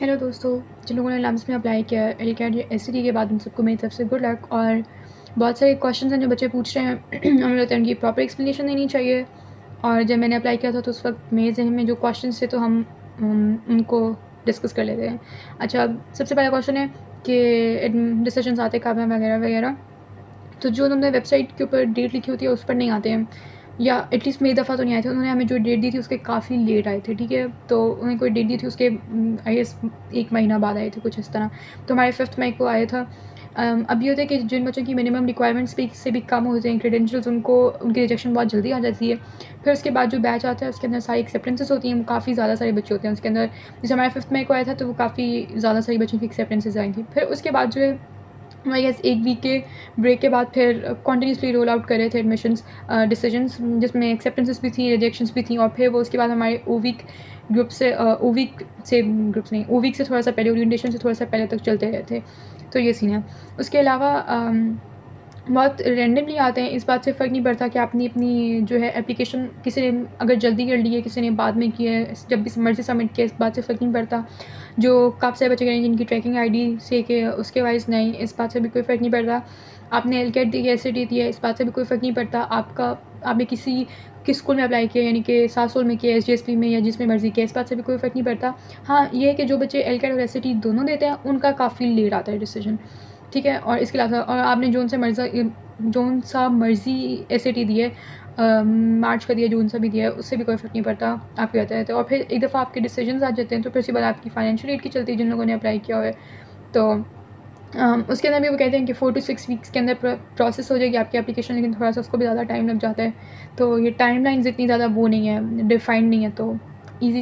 Hello दोस्तों, जिन लोगों ने लम्स में अप्लाई किया है एलकैट या एससीटी के बाद उन सबको मेरी तरफ से गुड लक। और बहुत सारे क्वेश्चंस हैं जो बच्चे पूछ रहे हैं हमें लगता है उनकी प्रॉपर एक्सप्लेनेशन देनी चाहिए। और जब मैंने अप्लाई किया था तो उस वक्त मेरे जहन में जो क्वेश्चंस थे तो हम उनको डिस्कस कर लेते हैं। अच्छा, सबसे पहला क्वेश्चन है कि डिसीजंस आते कब हैं वगैरह वगैरह। तो जो उन्होंने वेबसाइट के ऊपर डेट लिखी होती है उस पर नहीं आते हैं, या एटलीस्ट मेरी दफ़ा तो नहीं आए थे। उन्होंने हमें जो डेट दी थी उसके काफ़ी लेट आए थे, ठीक है। तो उन्होंने कोई डेट दी थी उसके आई गेस 1 महीना बाद आए थे, कुछ इस तरह। तो हमारे 5 मई को आया था। अब ये होता है कि जिन बच्चों की मिनिमम रिक्वायरमेंट्स से भी कम होते हैं क्रेडेंशियल्स, उनको उनकी रिजेक्शन बहुत जल्दी आ जाती है। फिर उसके बाद जो बैच आता है उसके अंदर सारी एक्सेप्टेंसेस होती हैं, काफ़ी ज़्यादा सारे बच्चे होते हैं उसके अंदर। जैसे हमारे 5 मई को आया था तो वो काफ़ी ज़्यादा सारी बच्चों की एक्सेप्टेंसेस आई थी। फिर उसके बाद जो है आई गेस 1 वीक के ब्रेक के बाद फिर कंटिन्यूसली रोल आउट कर रहे थे एडमिशन्स डिसीजंस, जिसमें एक्सेप्टेंसेस भी थी, रिजेक्शंस भी थी। और फिर वो उसके बाद हमारे ओ वीक से थोड़ा सा पहले, ओरिएंटेशन से थोड़ा सा पहले तक चलते रहे थे। तो ये सीन है। उसके अलावा बहुत रैंडमली आते हैं, इस बात से फ़र्क नहीं पड़ता कि आपने अपनी जो है एप्लीकेशन किसी ने अगर जल्दी कर ली है, किसी ने बाद में की है, जब भी मर्ज़ी सबमिट किया, इस बात से फ़र्क नहीं पड़ता। जो काफ़ी सारे बच्चे करेंगे जिनकी ट्रैकिंग आईडी से कि उसके वाइज़ नहीं, इस बात से भी कोई फ़र्क नहीं पड़ता। आपने एलकेट दी है, एसएटी दी है, इस बात से भी कोई फ़र्क नहीं पड़ता। आपने किस स्कूल में अप्लाई किया, यानी कि सासोल में किया, एसजीएसपी में या जिसमें मर्ज़ी किया, इस बात से भी कोई फ़र्क नहीं पड़ता। हाँ, ये है कि जो बच्चे एलकेट और एसएटी दोनों देते हैं उनका काफ़ी लेट आता है डिसीजन, ठीक है। और इसके अलावा और आपने जौन सा मर्ज़ी एसएटी दी है, मार्च का दिया, जून सा भी दिया है, उससे भी कोई फ़र्क नहीं पड़ता, आपके आता है। तो और फिर एक दफ़ा आपके डिसीजंस आ जाते हैं तो फिर उसके बाद आपकी फाइनेंशियल एड की चलती है जिन लोगों ने अप्लाई किया हुआ है। तो उसके अंदर भी वो कहते हैं कि 4 to 6 वीक्स के अंदर प्रोसेस हो जाएगी आपकी एप्लीकेशन, लेकिन थोड़ा सा उसको भी ज़्यादा टाइम लग जाता है। तो ये टाइमलाइंस इतनी ज़्यादा वो नहीं है, डिफाइंड नहीं है, तो ईज़ी